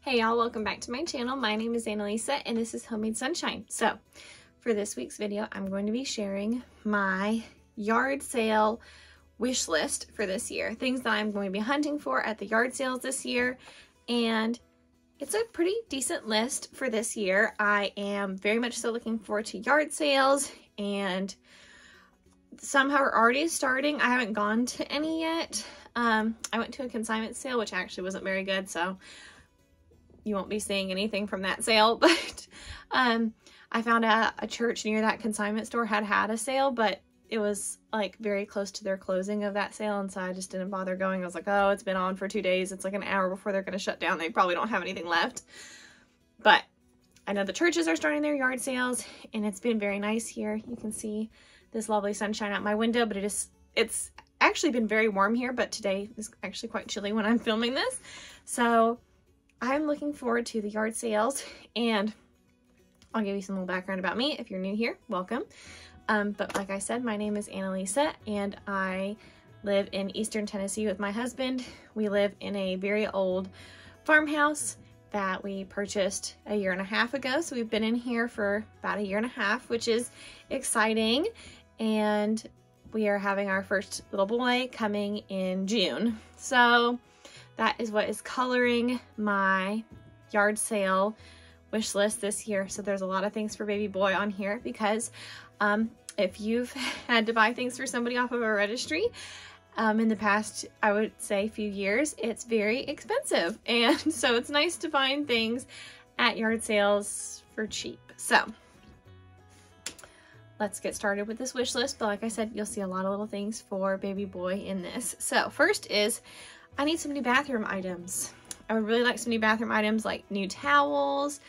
Hey y'all, welcome back to my channel. My name is Annalisa and this is Homemade Sunshine. So for this week's video, I'm going to be sharing my yard sale wish list for this year. Things that I'm going to be hunting for at the yard sales this year. And it's a pretty decent list for this year. I am very much so looking forward to yard sales, and some are already starting. I haven't gone to any yet. I went to a consignment sale, which actually wasn't very good, so you won't be seeing anything from that sale. But I found out a church near that consignment store had a sale, but it was like very close to their closing of that sale, and so I just didn't bother going. I was like, oh, it's been on for 2 days. It's like an hour before they're going to shut down. They probably don't have anything left. But I know the churches are starting their yard sales, and it's been very nice here. You can see this lovely sunshine out my window, but it's actually been very warm here, but today is actually quite chilly when I'm filming this. So I'm looking forward to the yard sales, and I'll give you some little background about me. If you're new here, welcome. But like I said, my name is Annalisa, and I live in Eastern Tennessee with my husband. We live in a very old farmhouse that we purchased a 1.5 years ago. So we've been in here for about a 1.5 years, which is exciting. And we are having our first little boy coming in June. So that is what is coloring my yard sale wish list this year. So there's a lot of things for baby boy on here because if you've had to buy things for somebody off of a registry in the past, I would say few years, it's very expensive. And so it's nice to find things at yard sales for cheap. So let's get started with this wish list. But like I said, you'll see a lot of little things for baby boy in this. So first is, I need some new bathroom items. I would really like some new bathroom items, like new towels,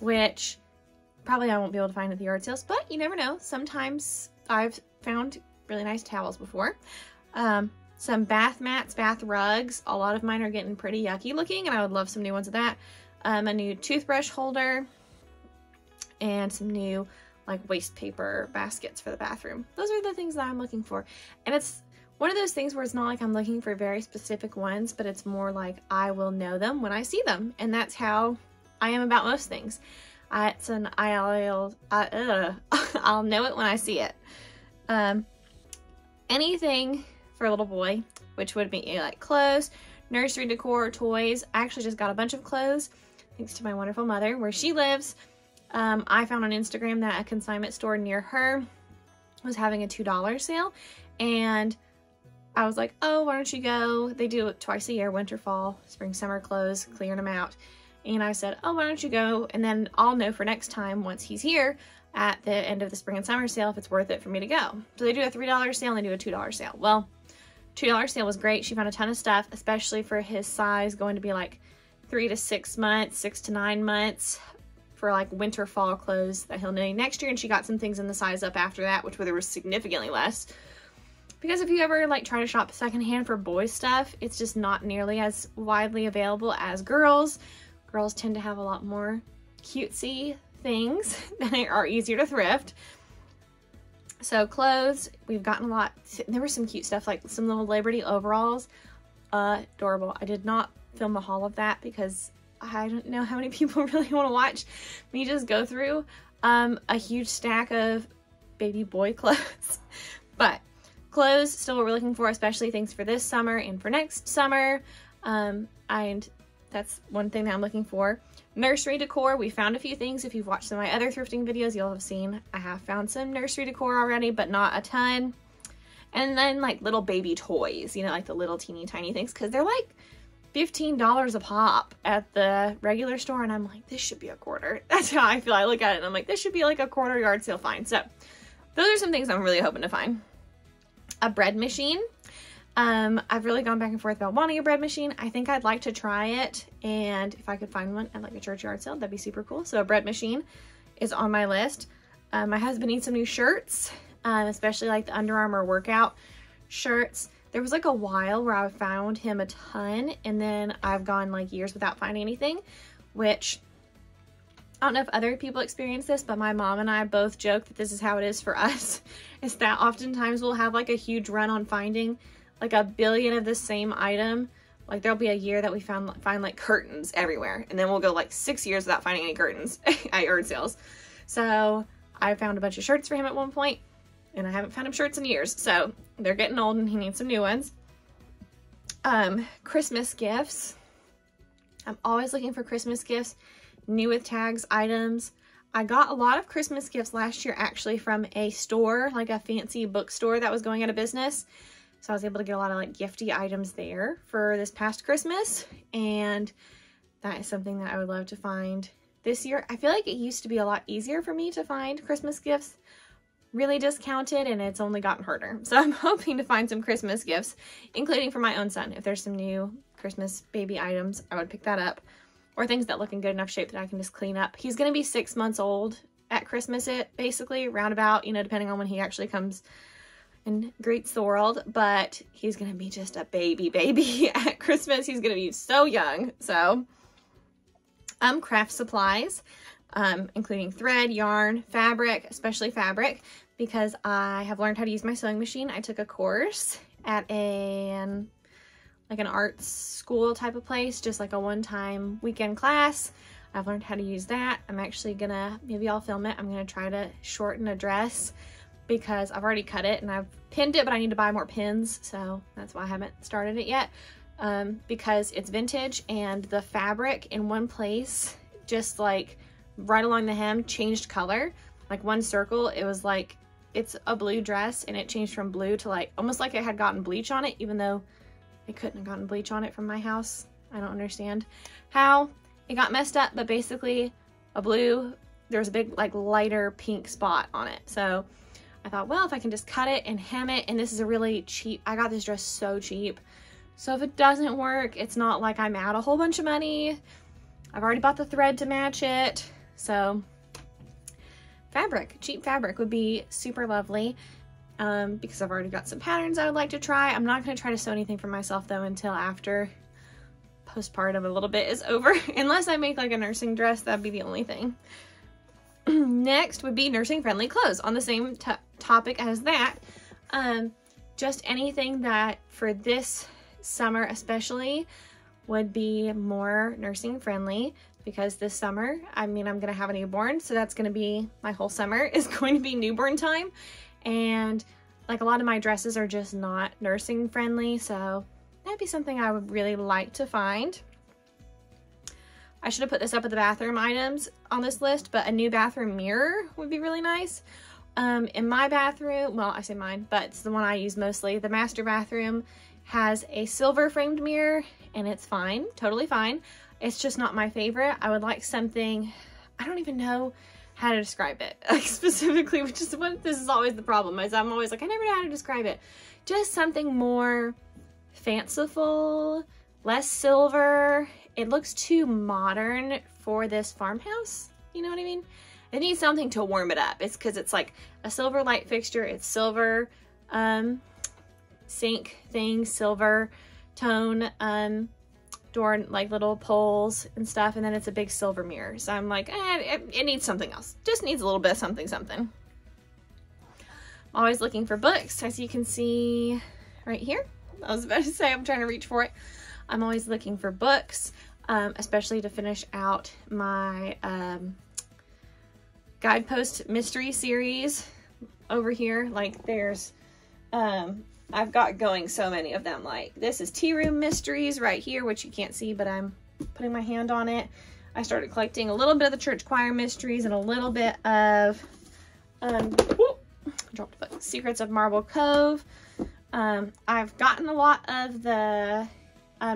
which probably I won't be able to find at the yard sales, but you never know. Sometimes I've found really nice towels before. Some bath mats, bath rugs. A lot of mine are getting pretty yucky looking, and I would love some new ones of that. A new toothbrush holder, and some new like waste paper baskets for the bathroom. Those are the things that I'm looking for. And it's one of those things where it's not like I'm looking for very specific ones, but it's more like I will know them when I see them. And that's how I am about most things. I'll know it when I see it. Anything for a little boy, which would be like clothes, nursery decor, toys. I actually just got a bunch of clothes thanks to my wonderful mother where she lives. I found on Instagram that a consignment store near her was having a $2 sale, and I was like, oh, why don't you go? They do it twice a year, winter, fall, spring, summer clothes, clearing them out. And I said, oh, why don't you go? And then I'll know for next time once he's here at the end of the spring and summer sale if it's worth it for me to go. So they do a $3 sale and they do a $2 sale. Well, $2 sale was great. She found a ton of stuff, especially for his size, going to be like 3 to 6 months, 6 to 9 months for like winter, fall clothes that he'll need next year. And she got some things in the size up after that, which were there was significantly less. Because if you ever like try to shop secondhand for boys stuff, it's just not nearly as widely available as girls. Girls tend to have a lot more cutesy things that are easier to thrift. So clothes, we've gotten a lot. There was some cute stuff, like some little Liberty overalls. Adorable. I did not film a haul of that because I don't know how many people really want to watch me just go through a huge stack of baby boy clothes. But clothes, still what we're looking for, especially things for this summer and for next summer. And that's one thing that I'm looking for. Nursery decor, we found a few things. If you've watched some of my other thrifting videos, you'll have seen I have found some nursery decor already, but not a ton. And then like little baby toys, you know, like the little teeny tiny things, because they're like $15 a pop at the regular store. And I'm like, this should be a quarter. That's how I feel. I look at it and I'm like, this should be like a quarter yard sale find. So those are some things I'm really hoping to find. A bread machine. I've really gone back and forth about wanting a bread machine. I think I'd like to try it, and if I could find one at like a church yard sale, that'd be super cool. So a bread machine is on my list. My husband needs some new shirts, especially like the Under Armour workout shirts. There was like a while where I found him a ton, and then I've gone like years without finding anything, which I don't know if other people experience this, but my mom and I both joke that this is how it is for us. Is that oftentimes we'll have like a huge run on finding like a billion of the same item Like there'll be a year that we find like curtains everywhere, and then we'll go like 6 years without finding any curtains at yard sales. So I found a bunch of shirts for him at one point, and I haven't found him shirts in years. So they're getting old and he needs some new ones. Christmas gifts. I'm always looking for Christmas gifts, new with tags items. I got a lot of Christmas gifts last year actually from a store, like a fancy bookstore that was going out of business. So I was able to get a lot of like gifty items there for this past Christmas. And that is something that I would love to find this year. I feel like it used to be a lot easier for me to find Christmas gifts really discounted, and it's only gotten harder. So I'm hoping to find some Christmas gifts, including for my own son. If there's some new Christmas baby items, I would pick that up. Or things that look in good enough shape that I can just clean up. He's going to be 6 months old at Christmas, basically, roundabout, you know, depending on when he actually comes and greets the world. But he's going to be just a baby at Christmas. He's going to be so young. So, craft supplies, including thread, yarn, fabric, especially fabric, because I have learned how to use my sewing machine. I took a course at an art school type of place, just like a one-time weekend class. I've learned how to use that. I'm actually gonna, maybe I'll film it. I'm gonna try to shorten a dress because I've already cut it and I've pinned it, but I need to buy more pins. So that's why I haven't started it yet. Because it's vintage and the fabric in one place, just like right along the hem, changed color. Like one circle, it was like, it's a blue dress and it changed from blue to like, almost like it had gotten bleach on it, even though it couldn't have gotten bleach on it from my house. I don't understand how it got messed up, but basically a blue, there was a big like lighter pink spot on it. So I thought, well, if I can just cut it and hem it, and this is a really cheap, I got this dress so cheap. So if it doesn't work, it's not like I'm out a whole bunch of money. I've already bought the thread to match it. So fabric, cheap fabric would be super lovely. Because I've already got some patterns I would like to try. I'm not going to try to sew anything for myself though until after postpartum a little bit is over. Unless I make like a nursing dress, that'd be the only thing. Next would be nursing friendly clothes. On the same topic as that, just anything that for this summer especially would be more nursing friendly, because this summer, I mean, I'm going to have a newborn, so that's going to be, my whole summer is going to be newborn time. And like a lot of my dresses are just not nursing friendly, so that'd be something I would really like to find. I should have put this up at the bathroom items on this list, but a new bathroom mirror would be really nice. In my bathroom, well, I say mine, but it's the one I use mostly. The master bathroom has a silver framed mirror and it's fine, totally fine. It's just not my favorite. I would like something, I don't even know how to describe it, like specifically, which is what, this is always the problem, is I'm always like, I never know how to describe it. Just something more fanciful, less silver. It looks too modern for this farmhouse, you know what I mean? It needs something to warm it up. It's because it's like a silver light fixture, it's silver sink thing, silver tone door, like little poles and stuff, and then it's a big silver mirror. So I'm like, it needs something else. Just needs a little bit of something. I'm always looking for books, as you can see right here. I was about to say, I'm trying to reach for it. I'm always looking for books, especially to finish out my guidepost mystery series over here. Like there's I've got going so many of them. Like this is Tea Room Mysteries right here, which you can't see, but I'm putting my hand on it. I started collecting a little bit of the church choir mysteries and a little bit of dropped a book, Secrets of Marble Cove. I've gotten a lot of the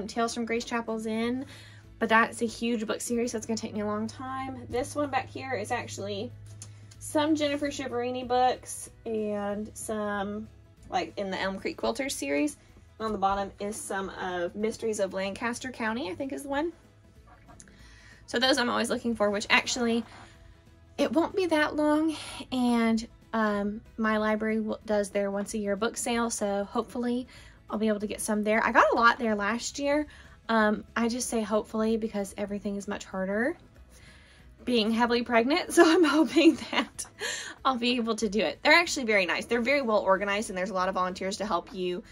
Tales from Grace Chapel's Inn, but that's a huge book series, so it's gonna take me a long time. This one back here is actually some Jennifer Shiverini books and some, like in the Elm Creek Quilters series. On the bottom is some of Mysteries of Lancaster County, I think is the one. So those I'm always looking for, which actually, it won't be that long, and my library does their once a year book sale, so hopefully I'll be able to get some there. I got a lot there last year. I just say hopefully because everything is much harder being heavily pregnant, so I'm hoping that I'll be able to do it. They're actually very nice. They're very well organized, and there's a lot of volunteers to help you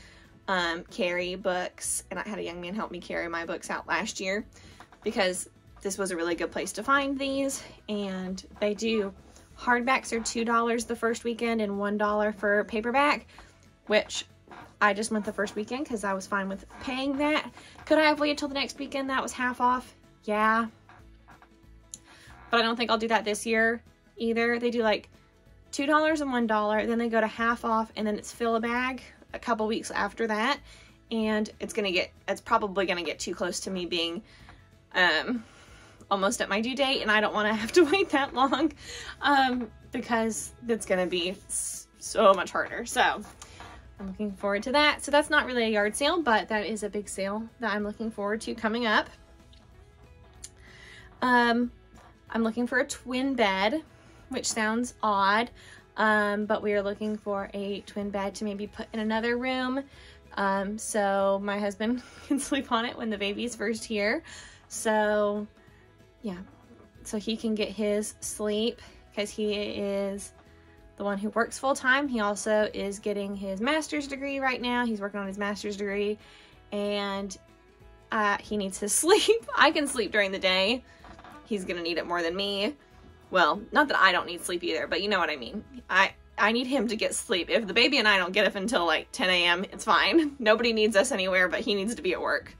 carry books, and I had a young man help me carry my books out last year because this was a really good place to find these. And they do, hardbacks are $2 the first weekend and $1 for paperback, which I just went the first weekend because I was fine with paying that. Could I have waited till the next weekend that was half off? Yeah. But I don't think I'll do that this year either. They do like $2 and $1, then they go to half off, and then it's fill a bag a couple weeks after that. And it's probably gonna get too close to me being almost at my due date, and I don't want to have to wait that long because it's gonna be so much harder. So I'm looking forward to that. So that's not really a yard sale, but that is a big sale that I'm looking forward to coming up. I'm looking for a twin bed, which sounds odd, but we are looking for a twin bed to maybe put in another room, so my husband can sleep on it when the baby's first here. So yeah, so he can get his sleep because he is the one who works full-time. He also is getting his master's degree right now. He's working on his master's degree, and he needs his sleep. I can sleep during the day. He's gonna need it more than me. Well, not that I don't need sleep either, but you know what I mean. I need him to get sleep. If the baby and I don't get up until like 10 a.m., it's fine. Nobody needs us anywhere, but he needs to be at work.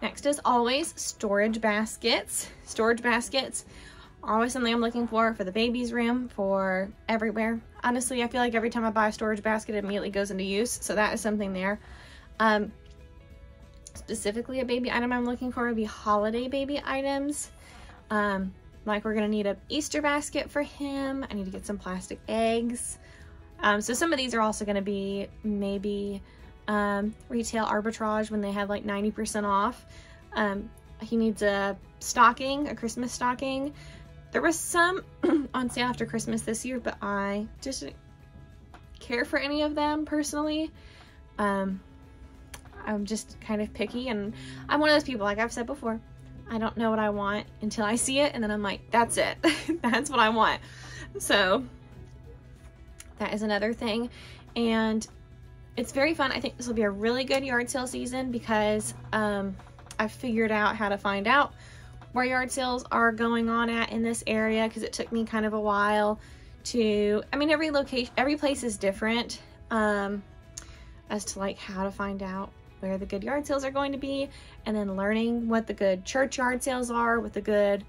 Next, as always, storage baskets. Storage baskets are always something I'm looking for the baby's room, for everywhere. Honestly, I feel like every time I buy a storage basket, it immediately goes into use, so that is something there. Specifically, a baby item I'm looking for would be holiday baby items. Like we're gonna need an Easter basket for him. I need to get some plastic eggs. So some of these are also gonna be maybe retail arbitrage when they have like 90% off. He needs a stocking, a Christmas stocking. There was some on sale after Christmas this year, but I just didn't care for any of them personally. I'm just kind of picky, and I'm one of those people, like I've said before, I don't know what I want until I see it, and then I'm like, that's it. That's what I want. So that is another thing. And it's very fun. I think this will be a really good yard sale season because I've figured out how to find out where yard sales are going on at in this area, because it took me kind of a while to, I mean, every place is different as to like how to find out where the good yard sales are going to be, and then learning what the good church yard sales are, what the good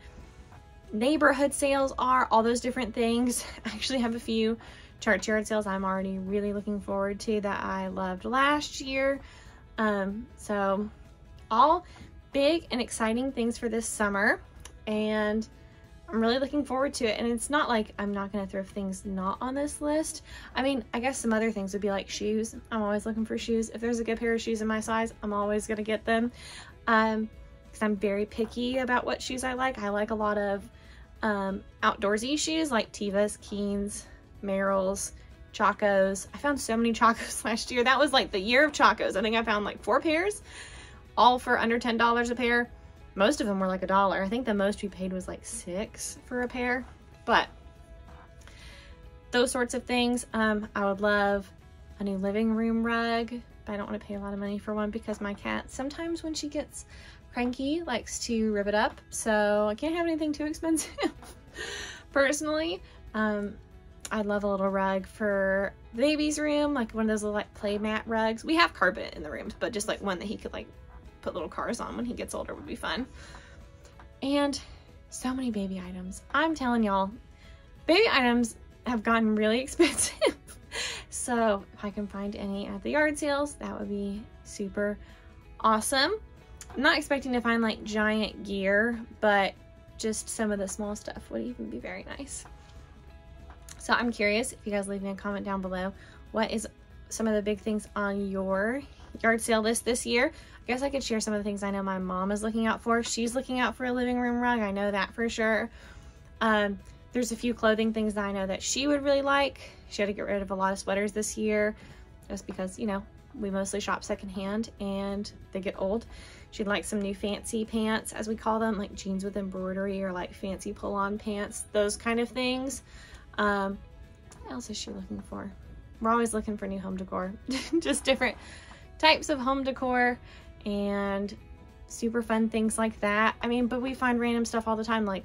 neighborhood sales are, all those different things. I actually have a few church yard sales I'm already really looking forward to that I loved last year. So all big and exciting things for this summer, and I'm really looking forward to it. And it's not like I'm not going to throw things not on this list. I mean, I guess some other things would be like shoes. I'm always looking for shoes. If there's a good pair of shoes in my size, I'm always going to get them. Because I'm very picky about what shoes I like. I like a lot of outdoorsy shoes like Tevas, Keens, Merrells, Chacos. I found so many Chacos last year. That was like the year of Chacos. I think I found like 4 pairs, all for under $10 a pair. Most of them were like $1. I think the most we paid was like $6 for a pair. But those sorts of things. I would love a new living room rug, but I don't want to pay a lot of money for one because my cat, sometimes when she gets cranky, likes to rip it up. So I can't have anything too expensive personally. I'd love a little rug for the baby's room, like one of those little like play mat rugs. We have carpet in the rooms, but just like one that he could like put little cars on when he gets older would be fun. And so many baby items. I'm telling y'all, baby items have gotten really expensive. So if I can find any at the yard sales, that would be super awesome. I'm not expecting to find like giant gear, but just some of the small stuff would even be very nice. So I'm curious if you guys leave me a comment down below. What is some of the big things on your yard sale list this year? I guess I could share some of the things I know my mom is looking out for. She's looking out for a living room rug. I know that for sure. There's a few clothing things that I know that she would really like. She had to get rid of a lot of sweaters this year just because, you know, we mostly shop secondhand and they get old. She'd like some new fancy pants, as we call them, like jeans with embroidery or like fancy pull-on pants, those kind of things. What else is she looking for? We're always looking for new home decor. Just different types of home decor and super fun things like that. I mean, but we find random stuff all the time. Like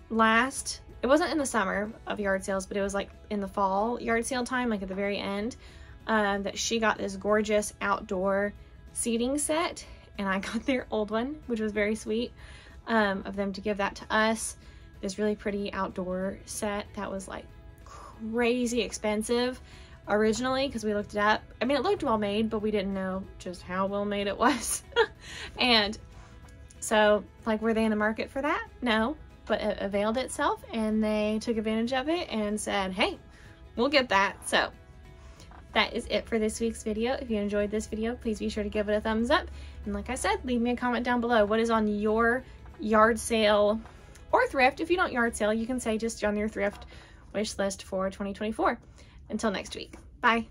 it wasn't in the summer of yard sales, but it was like in the fall yard sale time, like at the very end, that she got this gorgeous outdoor seating set, and I got their old one, which was very sweet of them to give that to us. This really pretty outdoor set that was like crazy expensive originally, because we looked it up. I mean, it looked well made, but we didn't know just how well made it was. And so, like, were they in the market for that? No, but it availed itself, and they took advantage of it and said, hey, we'll get that. So that is it for this week's video. If you enjoyed this video, please be sure to give it a thumbs up. And like I said, leave me a comment down below. What is on your yard sale or thrift? If you don't yard sale, you can say just on your thrift wish list for 2024. Until next week. Bye.